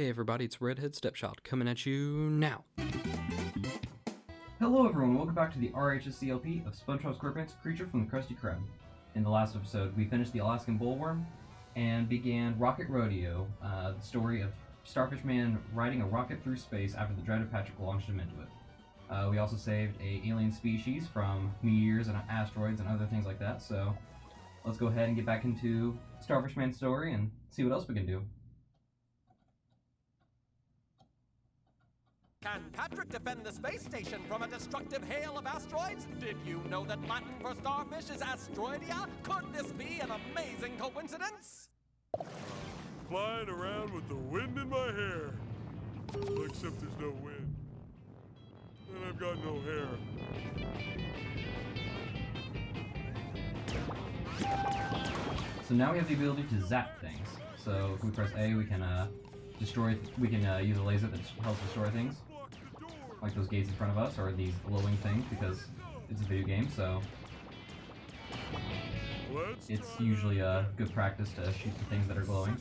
Hey everybody, it's Redhead Stepchild coming at you now. Hello everyone, welcome back to the RHSCLP of SpongeBob SquarePants, Creature from the Krusty Krab. In the last episode, we finished the Alaskan Bullworm and began Rocket Rodeo, the story of Starfish Man riding a rocket through space after the dreaded Patrick launched him into it. We also saved a alien species from meteors and asteroids and other things like that, so let's go ahead and get back into Starfish Man's story and see what else we can do. Can Patrick defend the space station from a destructive hail of asteroids? Did you know that Latin for starfish is asteroidia? Could this be an amazing coincidence? Flying around with the wind in my hair. Well, except there's no wind. And I've got no hair. So now we have the ability to zap things. So if we press A, we can destroy. We can use a laser that helps destroy things, like those gates in front of us, or these glowing things, because it's a video game. So it's usually a good practice to shoot the things that are glowing.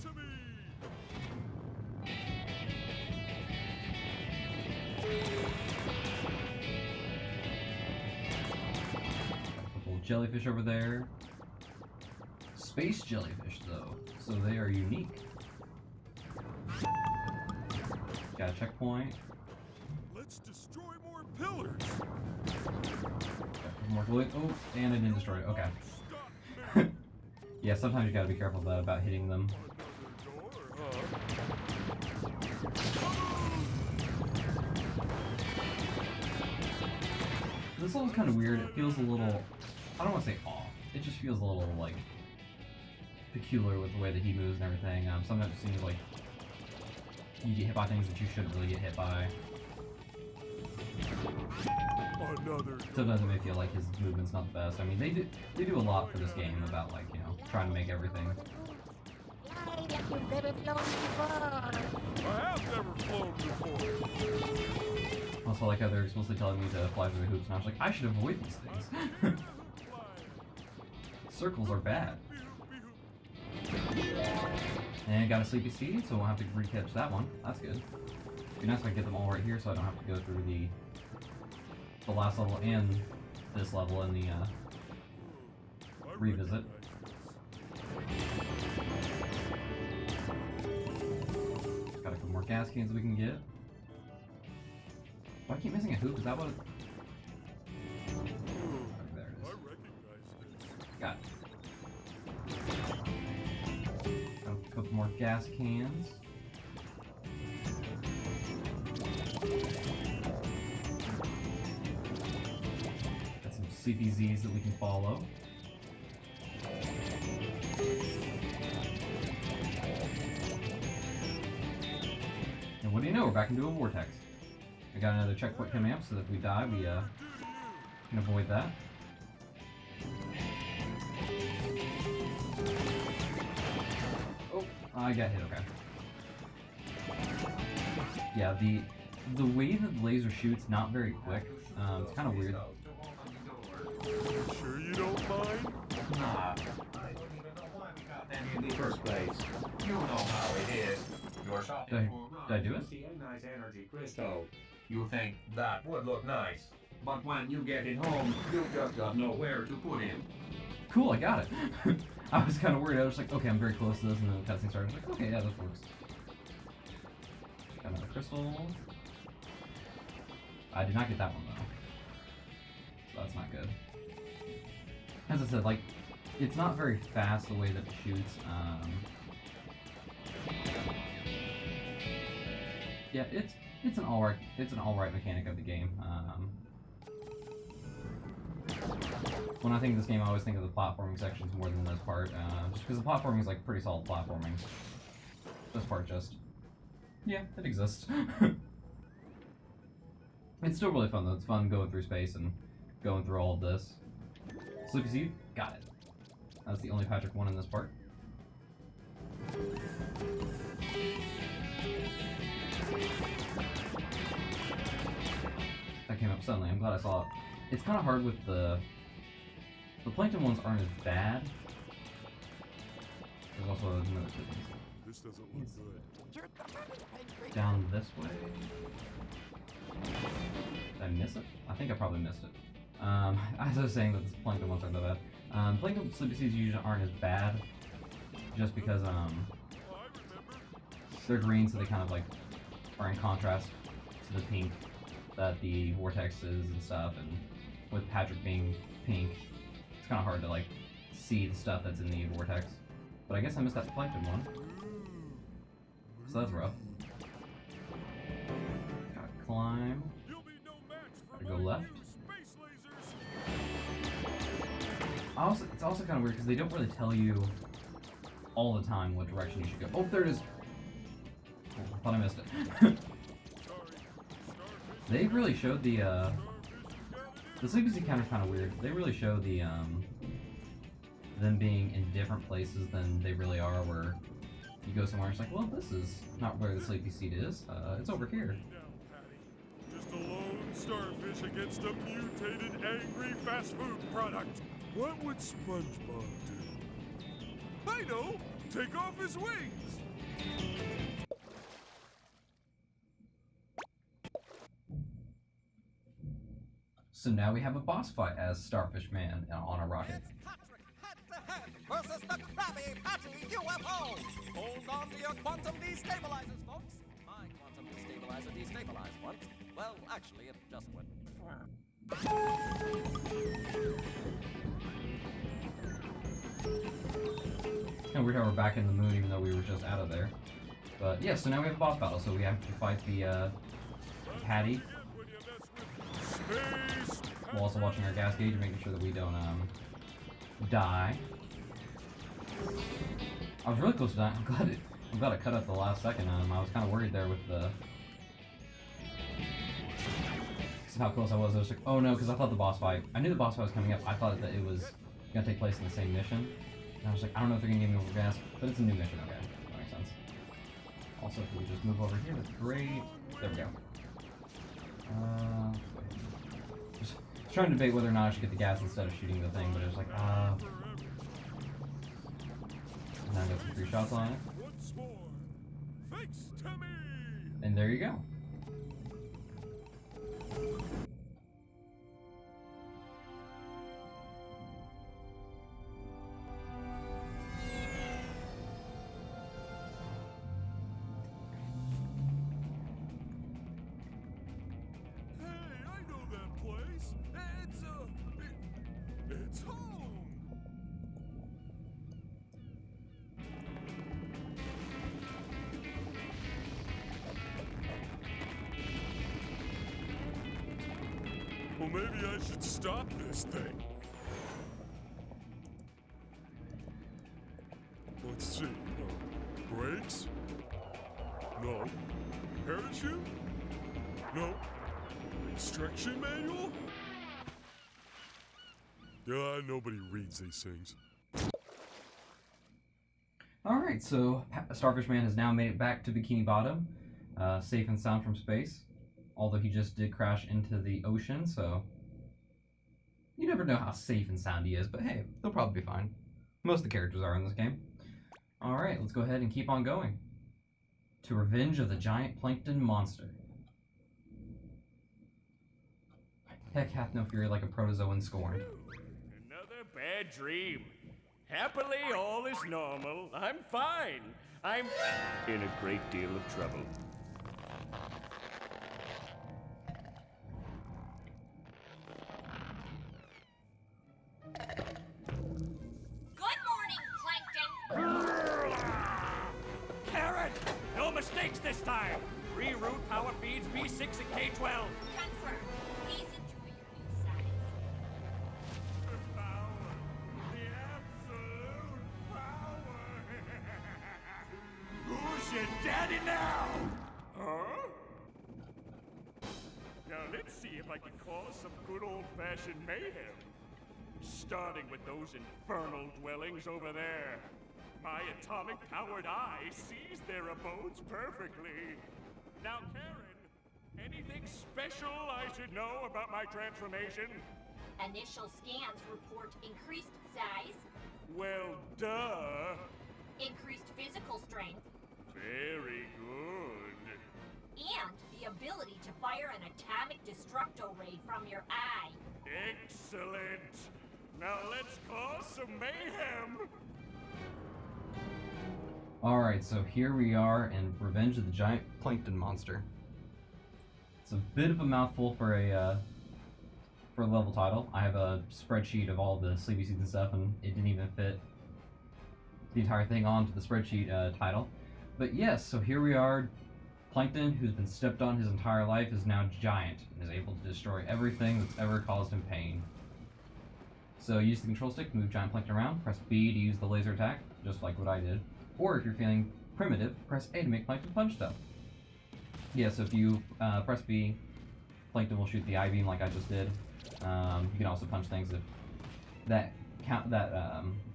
A couple of jellyfish over there. Space jellyfish, though, so they are unique. Got a checkpoint. Let's destroy more pillars. More glue. Oh, and I didn't destroy it. Okay. Yeah, sometimes you gotta be careful about hitting them. This level's kind of weird. It feels a little, I don't want to say off. It just feels a little, like, peculiar with the way that he moves and everything. Sometimes it seems like you get hit by things that you shouldn't really get hit by. Sometimes it may feel like his movement's not the best. I mean, they do a lot for this game about, like, you know, trying to make everything. I have never flown before. Also, like how they're supposed to tell me to fly through the hoops, and I was like, I should avoid these things. Circles are bad. And got a sleepy seed, so we'll have to recatch that one. That's good. It'd be nice if I get them all right here, so I don't have to go through the last level and this level in the revisit. Got a couple more gas cans we can get. Why do I keep missing a hoop? Is that what? Okay, there it is. Got it. A couple more gas cans. Got some CPZs that we can follow. And what do you know? We're back into a vortex. I got another checkpoint coming up, so that if we die, we can avoid that. Oh, I got hit. Okay. Yeah, the way that the laser shoots not very quick. It's kind of weird. Sure you don't mind? Nah, I don't even know why we got them in the first place. You know how it is. You're shopping Did I do it? see a nice energy crystal. You think that would look nice, but when you get it home, you just got nowhere to put it. Cool, I got it. I was kind of worried. I was like, okay, I'm very close to this, and then the cutscene started. I was like, okay, yeah, that works. Got another crystal. I did not get that one though, so that's not good. As I said, like, it's not very fast the way that it shoots. Yeah, it's an alright mechanic of the game. When I think of this game, I always think of the platforming sections more than this part, just because the platforming is like pretty solid platforming. This part just, yeah, it exists. It's still really fun though. It's fun going through space and going through all of this. Sleepy Seed, got it. That's the only Patrick one in this part. That came up suddenly. I'm glad I saw it. It's kind of hard with the Plankton ones aren't as bad. There's also another two things. This doesn't look good. You're the down this way. Did I miss it? I think I probably missed it. As I was saying that this Plankton ones aren't that bad. Plankton sleepy seeds usually aren't as bad, just because they're green, so they kind of like are in contrast to the pink that the vortex is and stuff. And with Patrick being pink, it's kind of hard to like see the stuff that's in the vortex. But I guess I missed that Plankton one, so that's rough. Gotta climb. Gotta go left. It's also kind of weird because they don't really tell you all the time what direction you should go. Oh, there it is. Oh, I thought I missed it. They really showed the sleepy seed counter's kind of weird. They really show the them being in different places than they really are. Where you go somewhere, it's like, well, this is not where the sleepy seed is. It's over here. Just a lone starfish against a mutated, angry fast food product. What would SpongeBob do? I know! Take off his wings! So now we have a boss fight as Starfish Man on a rocket. It's Patrick head-to-head versus the Krabby Patty UFO! Hold on to your quantum destabilizers, folks! My quantum destabilizer destabilized once. Well, actually, it just went... Kind of weird how we're back in the moon even though we were just out of there. But yeah, so now we have a boss battle, so we have to fight the Patty. While also watching our gas gauge and making sure that we don't die. I was really close to dying. I'm glad it cut at the last second. I was kind of worried there with the how close I was. I was like, oh no, because I thought the boss fight. I knew the boss fight was coming up. I thought that it was gonna take place in the same mission. And I was like, I don't know if they're gonna give me more gas, but it's a new mission. Okay, that makes sense. Also, if we just move over here, that's great. There we go. Just trying to debate whether or not I should get the gas instead of shooting the thing, but it was like, now I got some free shots on it. Once more, thanks to me! And there you go. It's home! Well, maybe I should stop this thing. Let's see. Brakes? No. Parachute? No. Instruction manual? Nobody reads these things. Alright, so Starfish Man has now made it back to Bikini Bottom, safe and sound from space. Although he just did crash into the ocean, so you never know how safe and sound he is, but hey, they'll probably be fine. Most of the characters are in this game. Alright, let's go ahead and keep on going. To Revenge of the GiantPlankton Monster. Heck hath no fury like a protozoan scorned. Another bad dream. Happily, all is normal. I'm fine. I'm in a great deal of trouble. Good morning, Plankton. Karen! No mistakes this time! Reroute power feeds B6 and K12. Confirmed. Please enjoy your new size. The power. The absolute power. Who's your daddy now? Huh? Now let's see if I can cause some good old-fashioned mayhem. Starting with those infernal dwellings over there. My atomic-powered eye sees their abodes perfectly. Now, Karen, anything special I should know about my transformation? Initial scans report increased size, Well, duh. increased physical strength, Very good. ability to fire an atomic destructo ray from your eye. Excellent. Now let's cause some mayhem. Alright, so here we are in Revenge of the Giant Plankton Monster. It's a bit of a mouthful for a level title. I have a spreadsheet of all the sleepy seeds and stuff, and it didn't even fit the entire thing onto the spreadsheet title. But yes, so here we are. Plankton, who's been stepped on his entire life, is now giant and is able to destroy everything that's ever caused him pain. So use the control stick to move Giant Plankton around. Press B to use the laser attack, just like what I did. Or if you're feeling primitive, press A to make Plankton punch stuff. Yeah, so if you press B, Plankton will shoot the I-beam like I just did. You can also punch things if that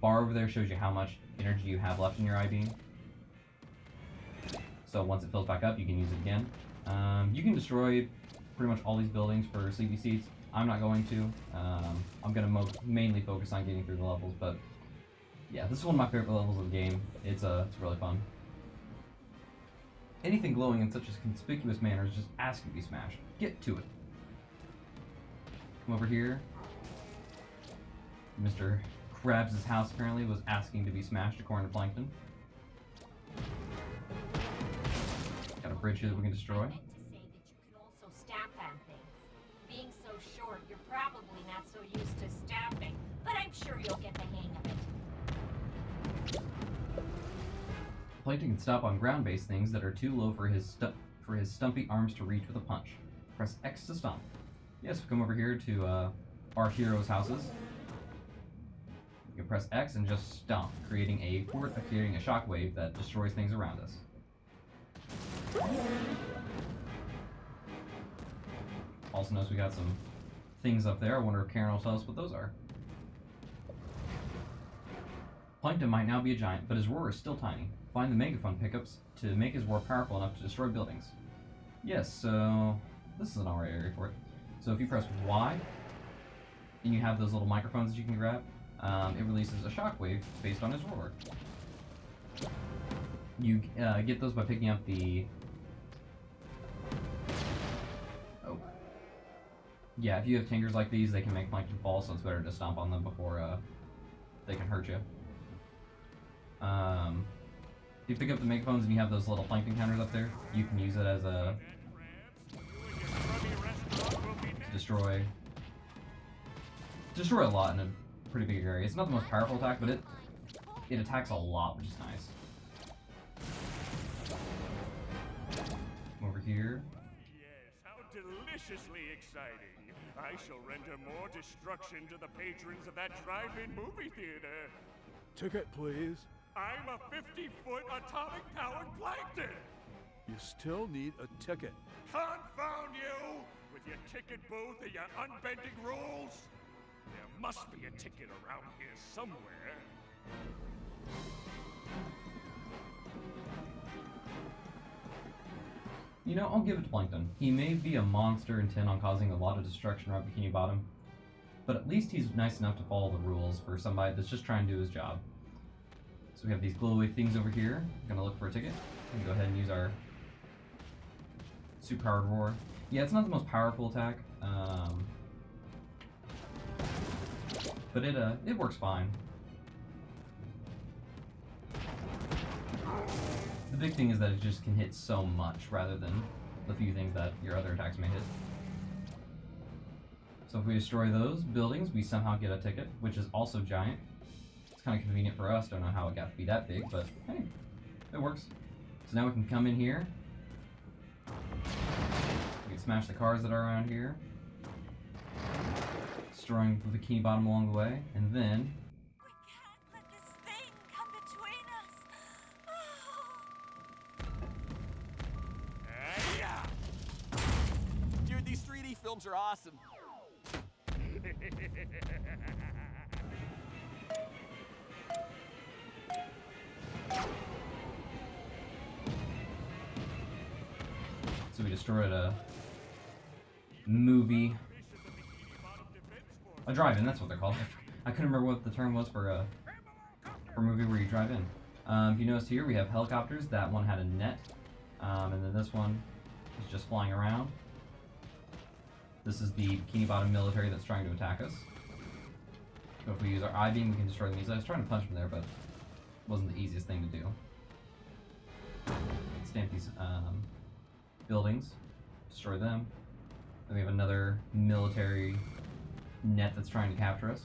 bar over there shows you how much energy you have left in your I-beam. So once it fills back up, you can use it again. You can destroy pretty much all these buildings for sleepy seeds. I'm not going to. I'm going to mainly focus on getting through the levels, but yeah, this is one of my favorite levels of the game. It's really fun. Anything glowing in such a conspicuous manner is just asking to be smashed. Get to it. Come over here. Mr. Krabs' house apparently was asking to be smashed according to Plankton. Got a bridge here that we can destroy. I meant to say that you could also stamp on things. Being so short, you're probably not so used to stamping, but I'm sure you'll get the hang of it. Plankton can stop on ground-based things that are too low for his stumpy arms to reach with a punch. Press X to stomp. Yes, we come over here to our heroes' houses. You can press X and just stomp, creating a shockwave that destroys things around us. Also notice we got some things up there. I wonder if Karen will tell us what those are. Plankton might now be a giant, but his roar is still tiny. Find the megaphone pickups to make his roar powerful enough to destroy buildings. Yes, so this is an alright area for it. So if you press Y, and you have those little microphones that you can grab, it releases a shockwave based on his roar. You get those by picking up the... Oh. Yeah, if you have tingers like these, they can make Plankton fall, so it's better to stomp on them before they can hurt you. If you pick up the megaphones and you have those little Plankton counters up there, you can use it as a... destroy a lot in a pretty big area. It's not the most powerful attack, but it attacks a lot, which is nice. Over here. Yes, how deliciously exciting. I shall render more destruction to the patrons of that drive-in movie theater. Ticket, please. I'm a 50-foot atomic-powered Plankton! You still need a ticket. Confound you! With your ticket booth and your unbending rules! There must be a ticket around here somewhere. You know, I'll give it to Plankton. He may be a monster intent on causing a lot of destruction around Bikini Bottom, but at least he's nice enough to follow the rules for somebody that's just trying to do his job. So we have these glow-away things over here. I'm gonna look for a ticket. We can go ahead and use our super-powered roar. Yeah, it's not the most powerful attack, but it works fine. The big thing is that it just can hit so much rather than the few things that your other attacks may hit. So if we destroy those buildings, we somehow get a ticket, which is also giant. It's kind of convenient for us. Don't know how it got to be that big, but hey, it works. So now we can come in here. We can smash the cars that are around here, destroying the Bikini Bottom along the way, and then We can't let this thing come between us. Dude, these 3D films are awesome. so we destroyed a movie, a drive-in. That's what they're called. I couldn't remember what the term was for a movie where you drive in. If you notice here, we have helicopters. That one had a net, and then this one He's just flying around. This is the Bikini Bottom military that's trying to attack us. So if we use our I-beam, we can destroy them easily. I was trying to punch him there, but it wasn't the easiest thing to do. Stamp these buildings, destroy them. Then we have another military net that's trying to capture us.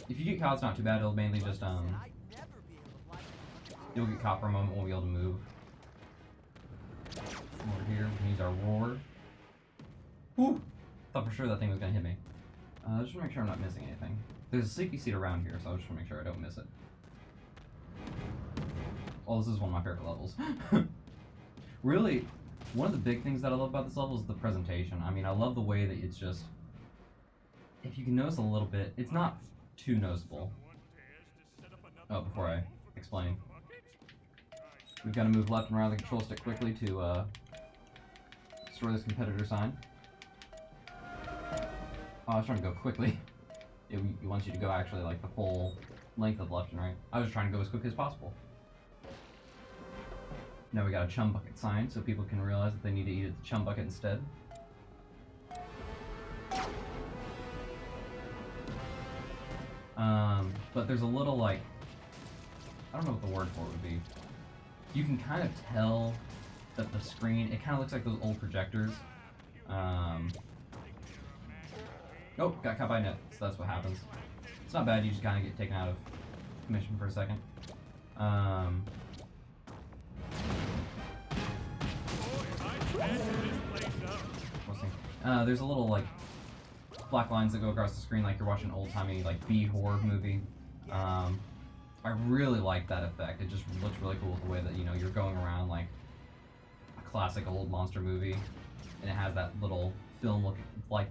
If you get caught, it's not too bad. It'll mainly just you'll get caught for a moment, won't be able to move. Over here, we can use our roar. Whew! Thought for sure that thing was gonna hit me. Just to make sure I'm not missing anything. There's a sleepy seat around here, so I just want to make sure I don't miss it. Oh, this is one of my favorite levels. Really, one of the big things that I love about this level is the presentation. I mean, I love the way that it's just... If you can notice a little bit, it's not too noticeable. Oh, before I explain. We've got to move left and right on the control stick quickly to destroy this competitor sign. Oh, I was trying to go quickly. It wants you to go actually like the full length of left and right. I was trying to go as quick as possible. Now we got a chum bucket sign so people can realize that they need to eat at the chum bucket instead. But there's a little like, I don't know what the word for it would be. You can kind of tell that the screen, it kind of looks like those old projectors. Oh, got caught by a net, so that's what happens. It's not bad, you just kind of get taken out of commission for a second. There's a little like black lines that go across the screen like you're watching an old-timey like B-horror movie. I really like that effect. It just looks really cool with the way that, you know, you're going around like a classic old monster movie, and it has that little film-looking like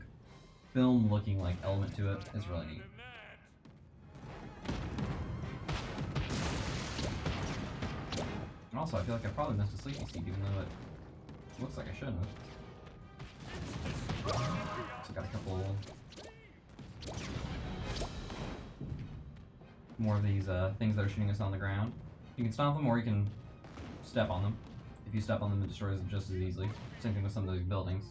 element to it. It's really neat. And also, I feel like I probably missed a sleepy seat, even though it looks like I shouldn't have. So got a couple more of these things that are shooting us on the ground. You can stomp them or you can step on them. If you step on them, it destroys them just as easily. Same thing with some of those buildings.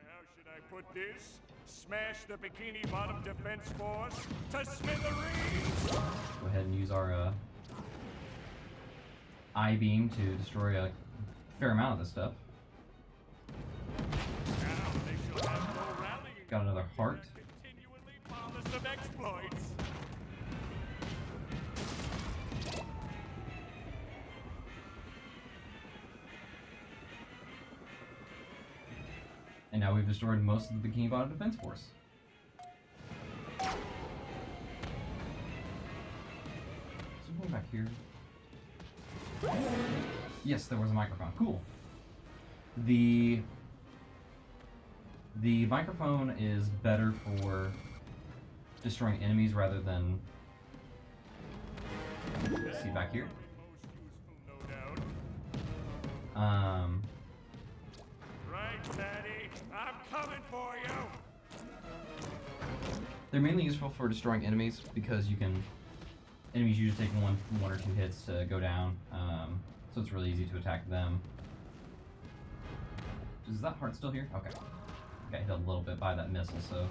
How should I put this? Smash the Bikini Bottom Defense Force to smithereens! Go ahead and use our I-beam to destroy a fair amount of this stuff. Now they shall have no rallying. Got another heart. Continually polish of exploits. And now we've destroyed most of the Bikini Bottom Defense Force. Something back here. Yes, there was a microphone. Cool. The microphone is better for destroying enemies rather than... See back here? Right, Daddy. I'm coming for you. They're mainly useful for destroying enemies because you can... Enemies usually take one or two hits to go down, so it's really easy to attack them. Is that heart still here? Okay. Got hit a little bit by that missile, so...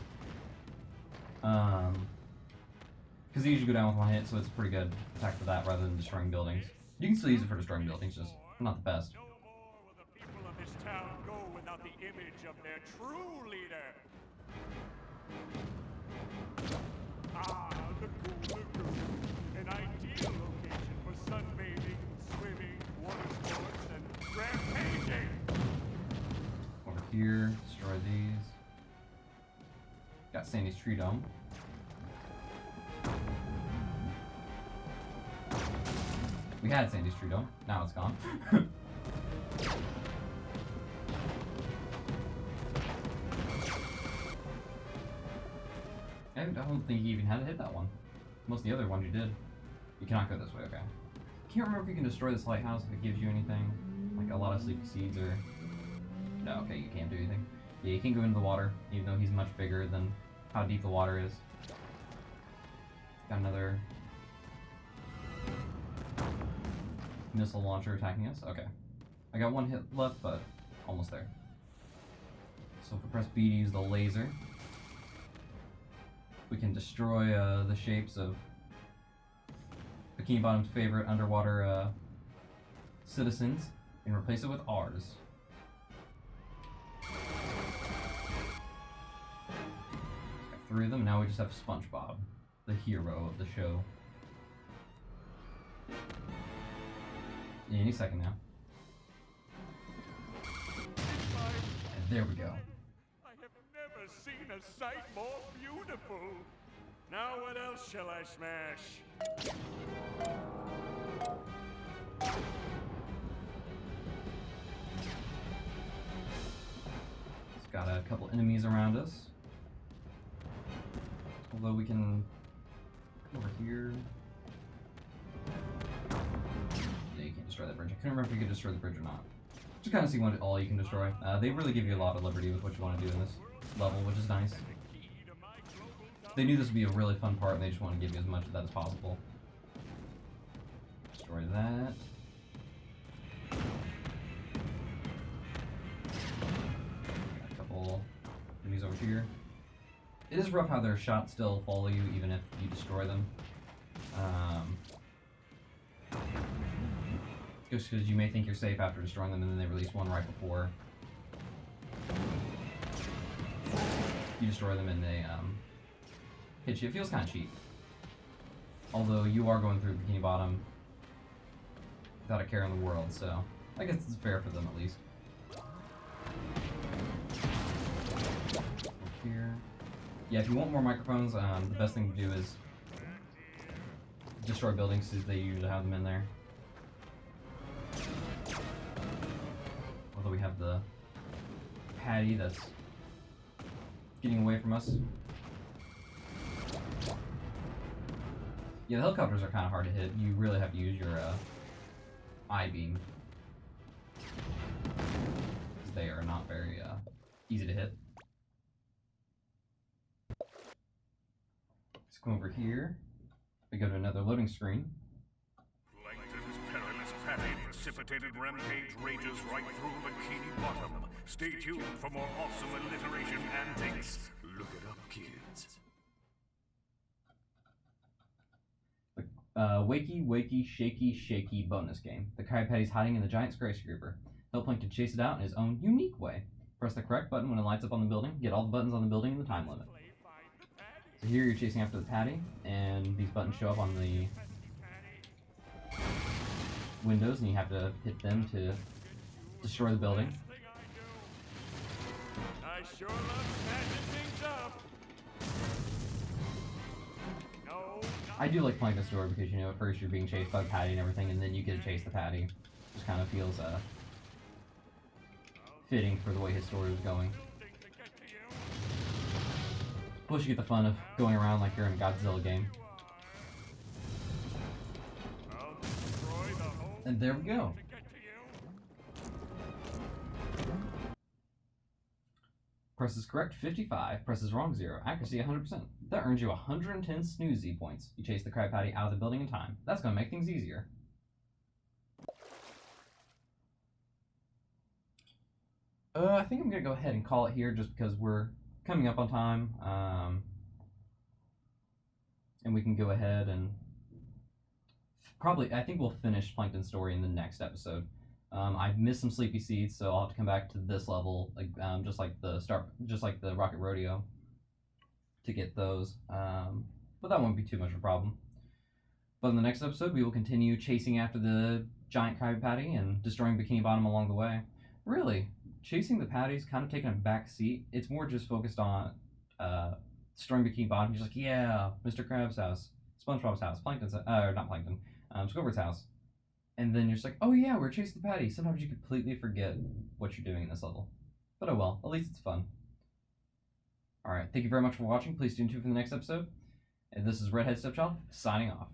Because they usually go down with one hit, so it's a pretty good attack for that rather than destroying buildings. You can still use it for destroying buildings, just not the best. No more will the people of this town go without the image of their true leader. Ah, the cool lagoon. An ideal location for sunbathing, swimming, water sports, and rampaging. Over here, destroy these. Got Sandy's tree dome. We had Sandy's tree dome, now it's gone. I don't think you even had to hit that one. Most of the other ones you did. You cannot go this way, okay. Can't remember if you can destroy this lighthouse if it gives you anything. Like a lot of sleepy seeds or... No, okay, you can't do anything. Yeah, you can't go into the water, even though he's much bigger than how deep the water is. Got another missile launcher attacking us. Okay. I got one hit left, but almost there. So if we press B to use the laser, we can destroy the shapes of Bikini Bottom's favorite underwater citizens and replace it with ours. Got 3 of them. Now we just have SpongeBob, the hero of the show. Any second now. And there we go. I have never seen a sight more beautiful. Now what else shall I smash? It's got a couple enemies around us. Although we can come over here. Yeah, you can't destroy that bridge. I couldn't remember if you could destroy the bridge or not. Just kind of see what all you can destroy. They really give you a lot of liberty with what you want to do in this level, which is nice. They knew this would be a really fun part, and they just want to give you as much of that as possible. Destroy that. Got a couple enemies over here. It is rough how their shots still follow you even if you destroy them. Just because you may think you're safe after destroying them, and then they release one right before you destroy them, and they hit you. It feels kind of cheap. Although you are going through Bikini Bottom without a care in the world, so I guess it's fair for them at least. Over here. Yeah, if you want more microphones, the best thing to do is destroy buildings, since they usually have them in there. Although we have the patty that's getting away from us. Yeah, the helicopters are kind of hard to hit. You really have to use your I-beam, because they are not very easy to hit. Let's come over here. We go to another loading screen. Plankton's perilous patty precipitated rampage rages right through Bikini Bottom. Stay tuned for more awesome alliteration antics. Look it up, kids. Wakey, wakey, shaky, shaky bonus game. The Krab Patty's hiding in the giant skyscraper. Help Plankton chase it out in his own unique way. Press the correct button when it lights up on the building. Get all the buttons on the building in the time limit. So here you're chasing after the patty, and these buttons show up on the windows, and you have to hit them to destroy the building. I sure love smashing things up. No, I do like Plankton's story because, you know, at first you're being chased by the patty and everything, and then you get to chase the patty. Just kind of feels fitting for the way his story was going. Plus you get the fun of going around like you're in a Godzilla game. I'll destroy the whole And there we go. to get to you. Presses correct 55, presses wrong 0, accuracy 100%. That earns you 110 snooze Z points. You chase the Krab Patty out of the building in time. That's going to make things easier. I think I'm going to go ahead and call it here just because we're coming up on time. And we can go ahead and I think we'll finish Plankton's story in the next episode. I missed some sleepy seeds, so I'll have to come back to this level, like just like the Rocket Rodeo, to get those. But that won't be too much of a problem. But in the next episode, we will continue chasing after the giant Krab Patty and destroying Bikini Bottom along the way. Really, chasing the patties kind of taking a back seat. It's more just focused on destroying Bikini Bottom. You're just like, yeah, Mr. Krab's house, SpongeBob's house, Plankton's not Plankton, Squidward's house. And then you're just like, oh yeah, we're chasing the patty. Sometimes you completely forget what you're doing in this level. But oh well, at least it's fun. Alright, thank you very much for watching. Please stay tuned for the next episode. And this is Redhead Stepchild, signing off.